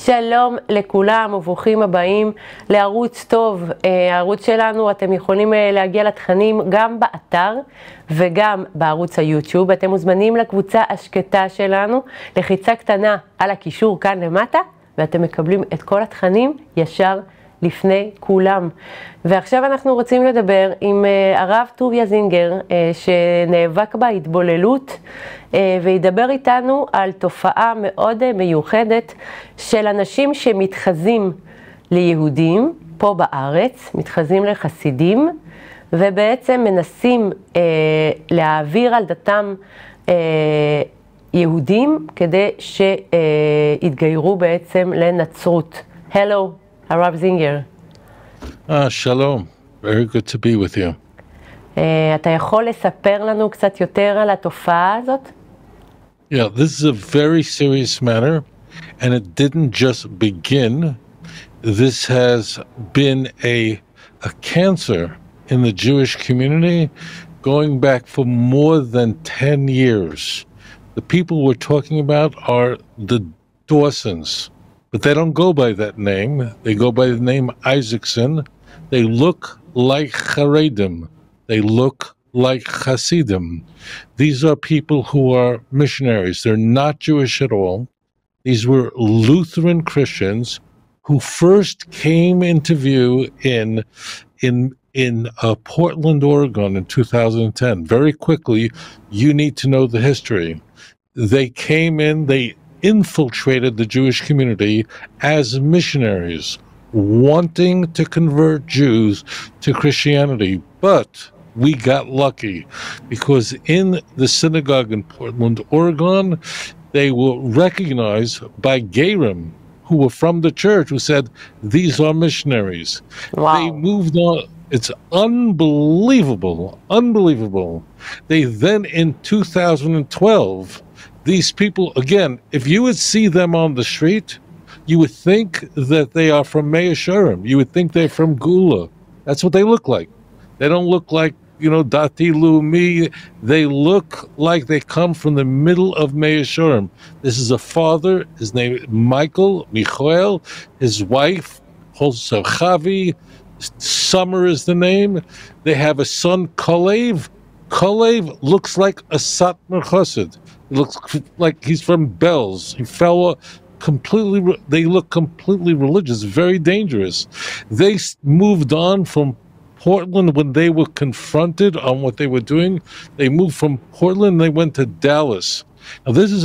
שלום לכולם וברוכים הבאים לערוץ טוב. הערוץ שלנו, אתם יכולים להגיע לתכנים גם באתר וגם בערוץ היוטיוב. אתם מוזמנים לקבוצה השקטה שלנו, לחיצה קטנה על הקישור כאן למטה, ואתם מקבלים את כל התכנים ישר לפני כולם. ועכשיו אנחנו רוצים לדבר עם הרב טוביה זינגר, שנאבק בהתבוללות, וידבר איתנו על תופעה מאוד מיוחדת של אנשים שמתחזים ליהודים פה בארץ, מתחזים לחסידים, ובעצם מנסים להעביר על דתם יהודים כדי שיתגיירו בעצם לנצרות. Hello. הרב זינגר. שלום, very good to be with you. אתה יכול לספר לנו קצת יותר על התופעה הזאת? Yeah, this is a very serious matter, and it didn't just begin. This has been a cancer in the Jewish community going back for more than 10 years. The people we're talking about are the Dawsons. But they don't go by that name. They go by the name Isaacson. They look like Haredim. They look like Hasidim. These are people who are missionaries. They're not Jewish at all. These were Lutheran Christians who first came into view in Portland, Oregon in 2010. Very quickly, you need to know the history. They came in, they infiltrated the Jewish community as missionaries, wanting to convert Jews to Christianity. But we got lucky because in the synagogue in Portland, Oregon, they were recognized by Gerim, who were from the church, who said, these are missionaries. Wow. They moved on. It's unbelievable, unbelievable. They then in 2012, these people, again, if you would see them on the street, you would think that they are from Mesiונרים. You would think they're from Gula. That's what they look like. They don't look like, Dati Lumi. They look like they come from the middle of Mesiונרים. This is a father, his name is Michael, his wife, also Chavi, Summer is the name. They have a son, Kalev. Kalev looks like a Satmar Chassid. He looks like he's from Bells. He fell completely, they look completely religious, very dangerous. They moved on from Portland when they were confronted on what they were doing. They moved from Portland, they went to Dallas. Now this is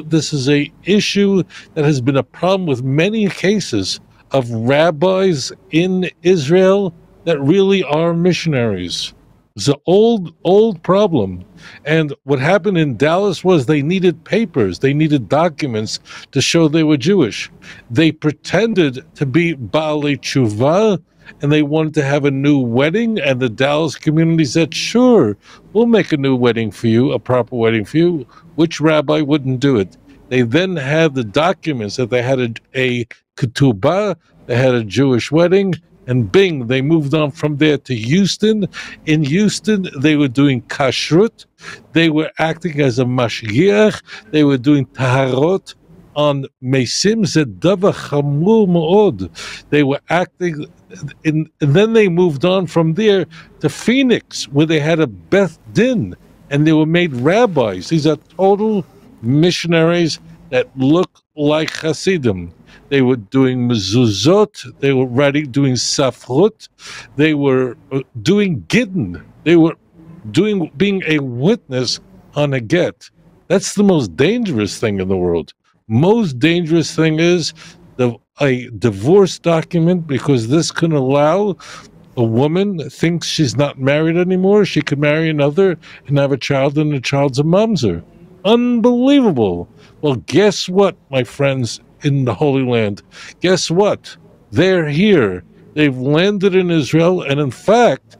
this is a issue that has been a problem with many cases of rabbis in Israel that really are missionaries. It's an old problem. And what happened in Dallas was they needed papers. They needed documents to show they were Jewish. They pretended to be בעלי tshuva, and they wanted to have a new wedding. And the Dallas community said, sure, we'll make a new wedding for you, a proper wedding for you. Which rabbi wouldn't do it? They then had the documents that they had a ketubah, they had a Jewish wedding, and bing, they moved on from there to Houston. In Houston, they were doing kashrut. They were acting as a mashgiach. They were doing taharot on mesim zedava chamur mood. They were acting, and then they moved on from there to Phoenix, where they had a Beth Din, and they were made rabbis. These are total missionaries that look like Hasidim. They were doing mezuzot, they were doing safrut, they were doing gidden, they were being a witness on a get. That's the most dangerous thing in the world. Most dangerous thing is a divorce document, because this can allow a woman thinks she's not married anymore, she could marry another and have a child, and the child's a mamzer. Unbelievable. Well, guess what, my friends in the Holy Land? Guess what? They're here. They've landed in Israel, and in fact,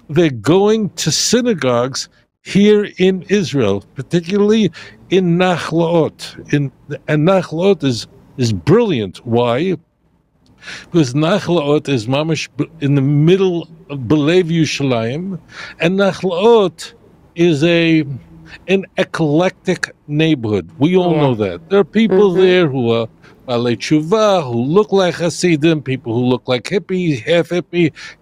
they're going to synagogues here in Israel, particularly in Nachlaot. And Nachlaot is brilliant. Why? Because Nachlaot is mamash in the middle of Belev Yerushalayim, and Nachlaot is an eclectic neighborhood. We all know that. There are people there who are בעלי tshuva, who look like Hasidim, people who look like hippie,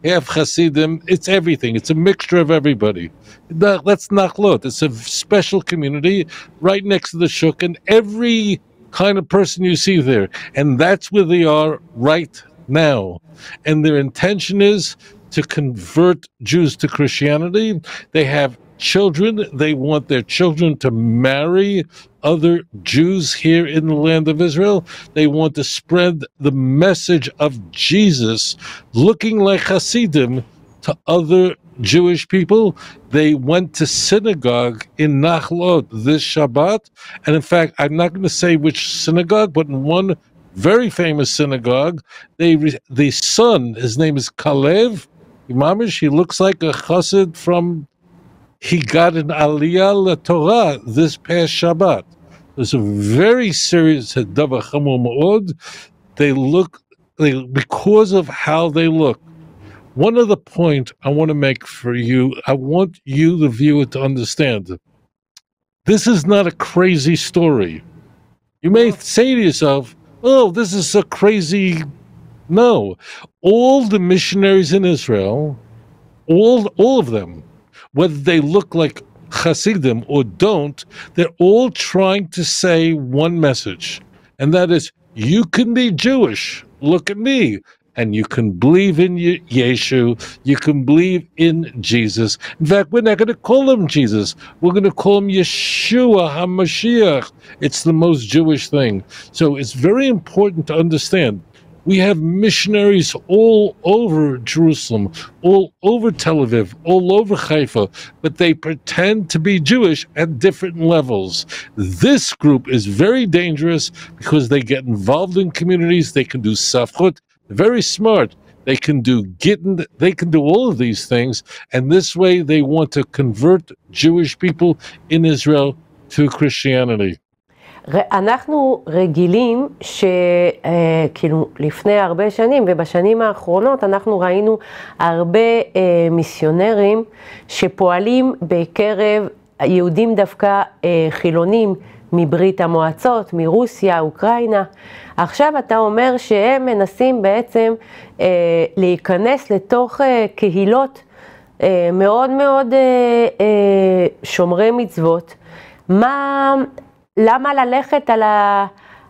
half Hasidim. It's everything. It's a mixture of everybody. That's nachlot. It's a special community right next to the shuk, and every kind of person you see there. And that's where they are right now. And their intention is to convert Jews to Christianity. They have children. They want their children to marry other Jews here in the land of Israel. They want to spread the message of Jesus looking like Hasidim to other Jewish people. They went to synagogue in Nachlot this Shabbat. And in fact, I'm not going to say which synagogue, but in one very famous synagogue, the son, his name is Kalev, Imamish, he looks like a chassid from, he got an aliyah Torah this past Shabbat. It's a very serious davar chamor ma'od. Because of how they look. One other point I want to make for you, I want you, the viewer, to understand. This is not a crazy story. You may say to yourself, oh, this is a crazy... No. All the missionaries in Israel, all of them, whether they look like Hasidim or don't, they're all trying to say one message, and that is, you can be Jewish, look at me, and you can believe in Yeshu, you can believe in Jesus. In fact, we're not going to call him Jesus, we're going to call him Yeshua HaMashiach. It's the most Jewish thing. So it's very important to understand, we have missionaries all over Jerusalem, all over Tel Aviv, all over Haifa, but they pretend to be Jewish at different levels. This group is very dangerous because they get involved in communities, they can do safchut, very smart, they can do gittin, they can do all of these things, and this way they want to convert Jewish people in Israel to Christianity. אנחנו רגילים שכאילו לפני הרבה שנים ובשנים האחרונות אנחנו ראינו הרבה מיסיונרים שפועלים בקרב יהודים דווקא חילונים מברית המועצות, מרוסיה, אוקראינה. עכשיו אתה אומר שהם מנסים בעצם להיכנס לתוך קהילות מאוד מאוד שומרי מצוות. למה ללכת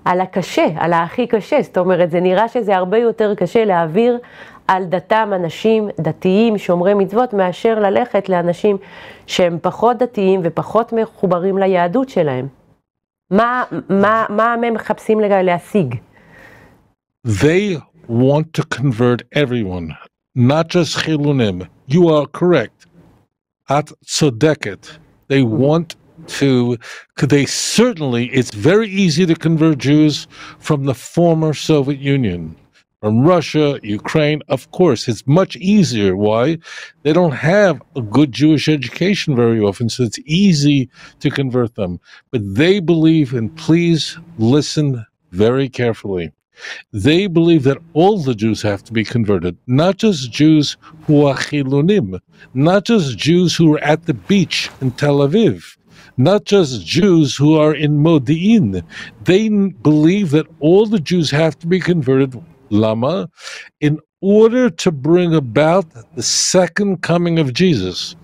על הקשה, על הכי קשה? זאת אומרת, זה נראה שזה הרבה יותר קשה להעביר על דתם אנשים דתיים, שומרי מצוות, מאשר ללכת לאנשים שהם פחות דתיים ופחות מחוברים ליהדות שלהם. מה הם מחפשים להשיג? They want to convert everyone, not just chilunim. You are correct. At tzodeket. They want to, they certainly, it's very easy to convert Jews from the former Soviet Union, from Russia, Ukraine, of course. It's much easier. Why? They don't have a good Jewish education very often, so it's easy to convert them. But they believe, and please listen very carefully, they believe that all the Jews have to be converted, not just Jews who are chilunim, not just Jews who are at the beach in Tel Aviv, not just Jews who are in Modi'in. They believe that all the Jews have to be converted, Lama, in order to bring about the second coming of Jesus.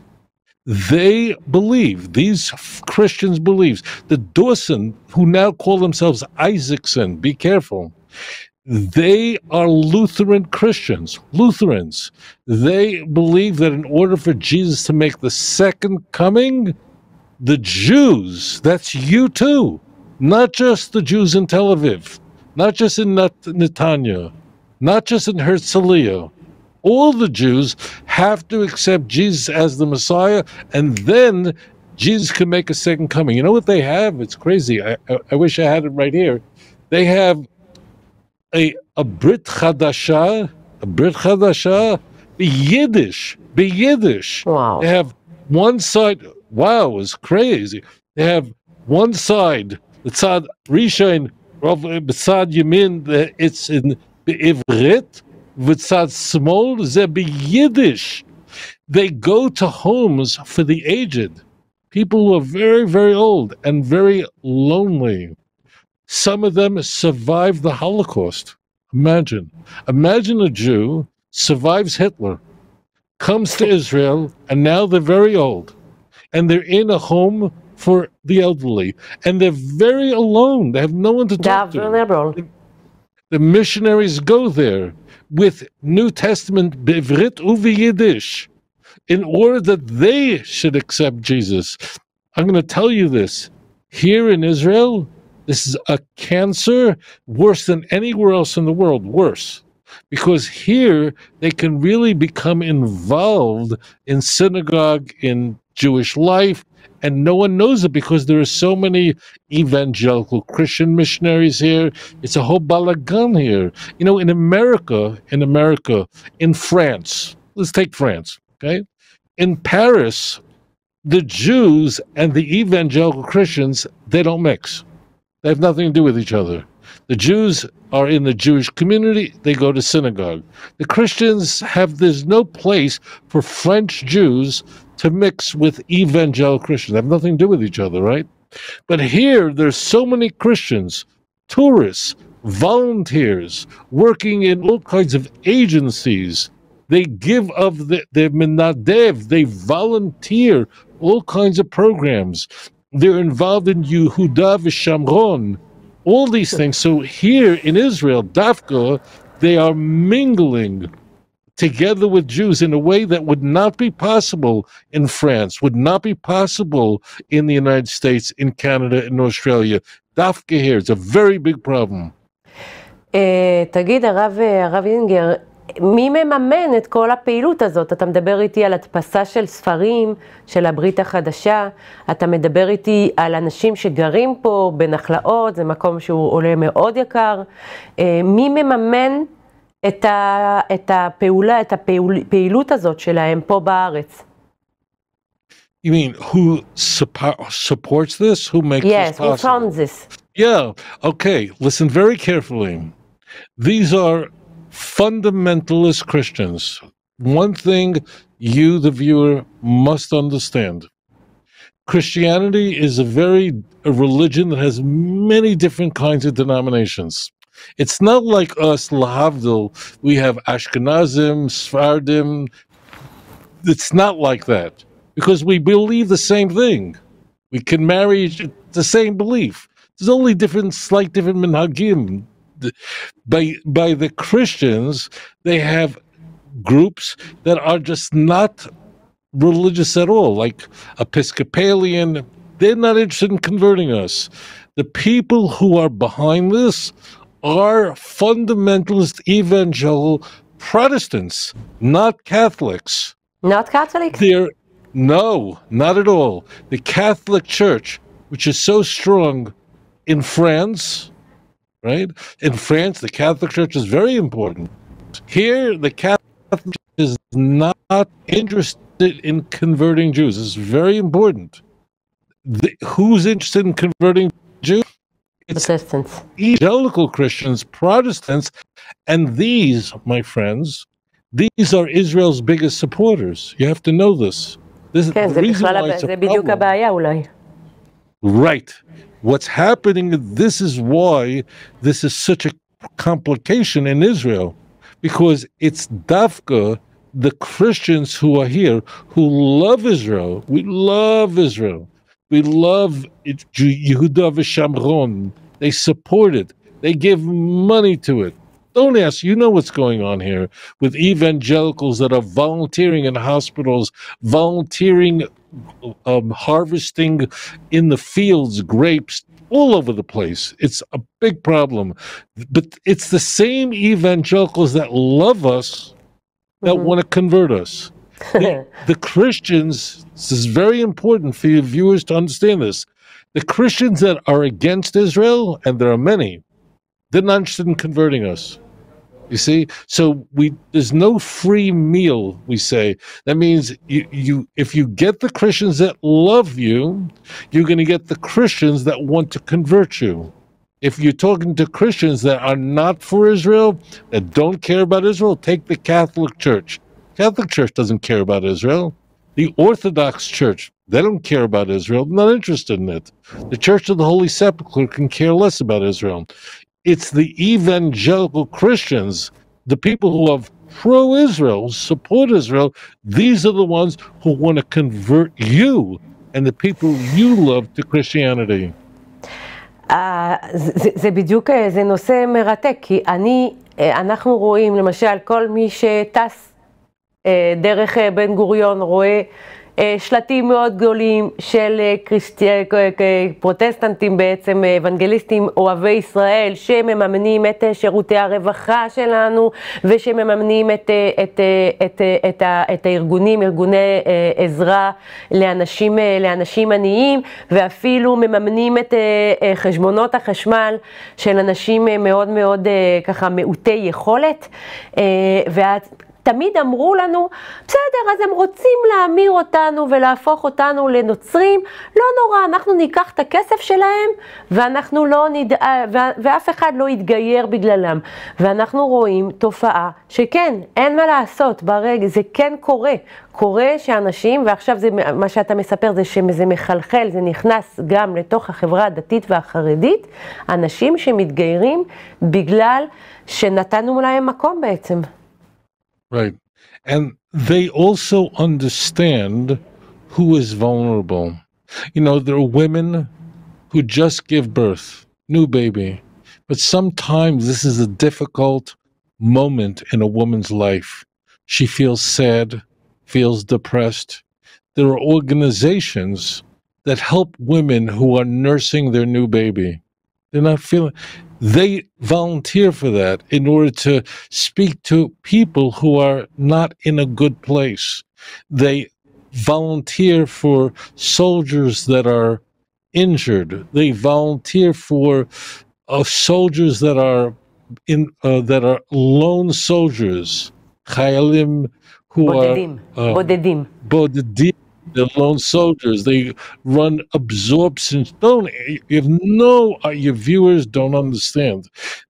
They believe, these Christians believe, the Dawson, who now call themselves Isaacson, be careful, they are Lutheran Christians, Lutherans. They believe that in order for Jesus to make the second coming, the Jews, that's you too, not just the Jews in Tel Aviv, not just in Netanya, not just in Herzliya. All the Jews have to accept Jesus as the Messiah, and then Jesus can make a second coming. You know what they have? It's crazy. I wish I had it right here. They have a Brit Chadasha, Yiddish. Wow. They have one side. Wow, it's crazy. They have one side, the tzad Rishon, b'tzad Yamin, it's in Ivrit, v'tzad Smol, ze b'Yiddish. They go to homes for the aged, people who are very, very old and very lonely. Some of them survived the Holocaust. Imagine a Jew survives Hitler, comes to Israel, and now they're very old, and they're in a home for the elderly, and they're very alone. They have no one to talk to. The missionaries go there with New Testament Bivrit uvi Yiddish in order that they should accept Jesus. I'm going to tell you this. Here in Israel, this is a cancer worse than anywhere else in the world, worse. Because here they can really become involved in synagogue, in Jewish life, and no one knows it because there are so many evangelical Christian missionaries here. It's a whole balagan here. You know, in America, in France, let's take France, okay? In Paris, the Jews and the evangelical Christians, they don't mix. They have nothing to do with each other. The Jews are in the Jewish community, they go to synagogue. The Christians there's no place for French Jews to mix with evangelical Christians. They have nothing to do with each other, right? But here, there's so many Christians, tourists, volunteers, working in all kinds of agencies. They give of their menadev, they volunteer all kinds of programs. They're involved in Yehuda v'Shamron, all these things. So here in Israel, Dafka, they are mingling together with Jews in a way that would not be possible in France, would not be possible in the United States, in Canada, in Australia. Dafka here, it's a very big problem. תגיד, הרב אינגר, מי מממן את כל הפעילות הזאת? אתה מדבר איתי על הדפסה של ספרים, של הברית החדשה, אתה מדבר איתי על אנשים שגרים פה בנחלאות, זה מקום שהוא עולה מאוד יקר. מי מממן את הפעילות הזאת שלהם פה בארץ? You mean who supports this? Who makes this possible? Yes, who funds this? Yeah, okay, listen very carefully. These are fundamentalist Christians. One thing you, the viewer, must understand. Christianity is a religion that has many different kinds of denominations. It's not like us, lahavdil, we have Ashkenazim, Sfardim. It's not like that, because we believe the same thing. We can marry the same belief. There's only slight different minhagim. By the Christians, they have groups that are just not religious at all, like Episcopalian. They're not interested in converting us. The people who are behind this are fundamentalist evangelical Protestants, not Catholics. Not Catholics? No, not at all. The Catholic Church, which is so strong in France, right? In France, the Catholic Church is very important. Here, the Catholic Church is not interested in converting Jews. It's very important. Who's interested in converting Jews? It's Protestants. Evangelical Christians, Protestants, and these, my friends, these are Israel's biggest supporters. You have to know this. This is the reason why it's a problem. Right. What's happening, this is why this is such a complication in Israel, because it's Dafka, the Christians who are here, who love Israel. We love Israel. We love Yehuda v'Shamron. They support it. They give money to it. Don't ask. You know what's going on here with evangelicals that are volunteering in hospitals, volunteering, harvesting in the fields, grapes, all over the place. It's a big problem. But it's the same evangelicals that love us that want to convert us. The Christians, this is very important for your viewers to understand this. The Christians that are against Israel, and there are many, they're not interested in converting us. You see? So there's no free meal, we say. That means if you get the Christians that love you, you're going to get the Christians that want to convert you. If you're talking to Christians that are not for Israel, that don't care about Israel, take the Catholic Church. Catholic Church doesn't care about Israel. The Orthodox Church, they don't care about Israel, not interested in it. The Church of the Holy Sepulchre can care less about Israel. It's the evangelical Christians, the people who are pro-Israel, support Israel, these are the ones who want to convert you and the people you love to Christianity. זה בדיוק, זה נושא מרתק, כי אנחנו רואים, למשל, כל מי שטס דרך בן גוריון רואה שלטים מאוד גדולים של פרוטסטנטים בעצם, אוונגליסטים אוהבי ישראל, שמממנים את שירותי הרווחה שלנו, ושמממנים את הארגונים, ארגוני עזרה לאנשים עניים, ואפילו מממנים את חשבונות החשמל של אנשים מאוד מאוד ככה מעוטי יכולת, תמיד אמרו לנו, בסדר, אז הם רוצים להמיר אותנו ולהפוך אותנו לנוצרים, לא נורא, אנחנו ניקח את הכסף שלהם, ואנחנו לא ואף אחד לא יתגייר בגללם. ואנחנו רואים תופעה שכן, אין מה לעשות ברגע, זה כן קורה שאנשים, ועכשיו זה, מה שאתה מספר זה שזה מחלחל, זה נכנס גם לתוך החברה הדתית והחרדית, אנשים שמתגיירים בגלל שנתנו להם מקום בעצם. Right. And they also understand who is vulnerable. You know, there are women who just give birth, new baby. But sometimes this is a difficult moment in a woman's life. She feels sad, feels depressed. There are organizations that help women who are nursing their new baby. They're not feeling... They volunteer for that in order to speak to people who are not in a good place. They volunteer for soldiers that are injured. They volunteer for soldiers that are lone soldiers, chayalim who bodedim. Bodedim. They're lone soldiers. They run absorption. Your viewers don't understand.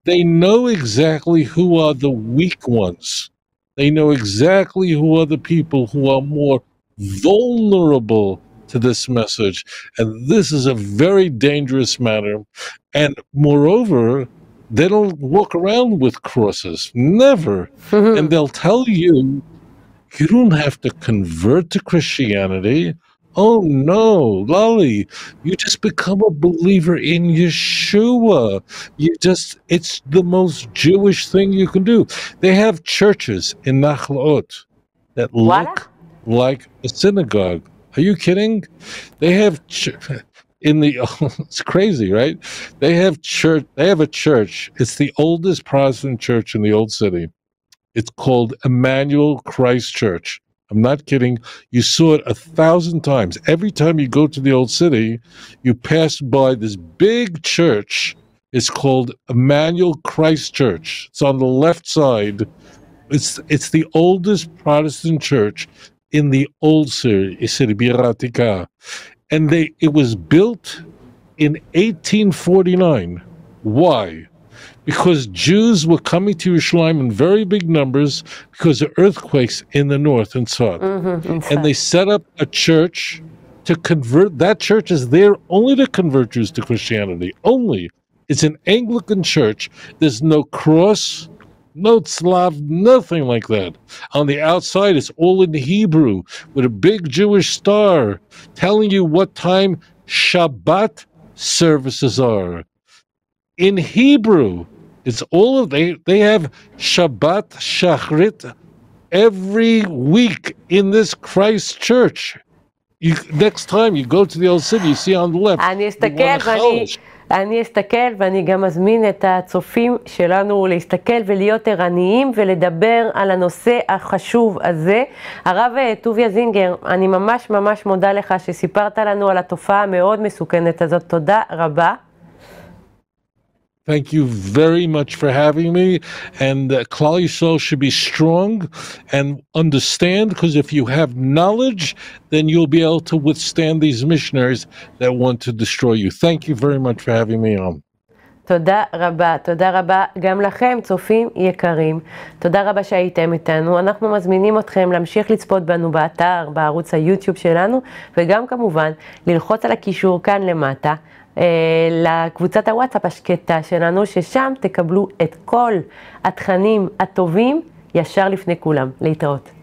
They know exactly who are the weak ones. They know exactly who are the people who are more vulnerable to this message. And this is a very dangerous matter. And moreover, they don't walk around with crosses. Never. Mm-hmm. And they'll tell you, you don't have to convert to Christianity. Oh no, Lolly, you just become a believer in Yeshua. It's the most Jewish thing you can do. They have churches in Nachlaot that look like a synagogue. Are you kidding? They have it's crazy, right? They have a church. It's the oldest Protestant church in the old city. It's called Emmanuel Christ Church. I'm not kidding. You saw it 1,000 times. Every time you go to the old city, you pass by this big church. It's called Emmanuel Christ Church. It's on the left side. It's the oldest Protestant church in the old city, Biratika. And it was built in 1849. Why? Because Jews were coming to Yerushalayim in very big numbers because of earthquakes in the north and south. Mm-hmm, and they set up a church to convert. That church is there only to convert Jews to Christianity. Only. It's an Anglican church. There's no cross, no tzlav, nothing like that. On the outside, it's all in Hebrew with a big Jewish star telling you what time Shabbat services are. In Hebrew, it's all of they have Shabbat Shachrit every week in this Christ church. Next time you go to the old city, you see on the left. אני אסתכל ואני גם מזמין את הצופים שלנו להסתכל ולהיות ערניים ולדבר על הנושא החשוב הזה. הרב טוביה זינגר, אני ממש ממש מודה לך שסיפרת לנו על התופעה המאוד מסוכנת הזאת. תודה רבה. Thank you very much for having me. And Klal Yisrael should be strong and understand, because if you have knowledge, then you'll be able to withstand these missionaries that want to destroy you. Thank you very much for having me on. תודה רבה גם לכם, צופים יקרים. תודה רבה שהייתם איתנו. אנחנו מזמינים אתכם להמשיך לצפות בנו באתר, בערוץ היוטיוב שלנו, וגם כמובן ללחוץ על הקישור כאן למטה, לקבוצת הוואטסאפ השקטה שלנו, ששם תקבלו את כל התכנים הטובים ישר לפני כולם. להתראות.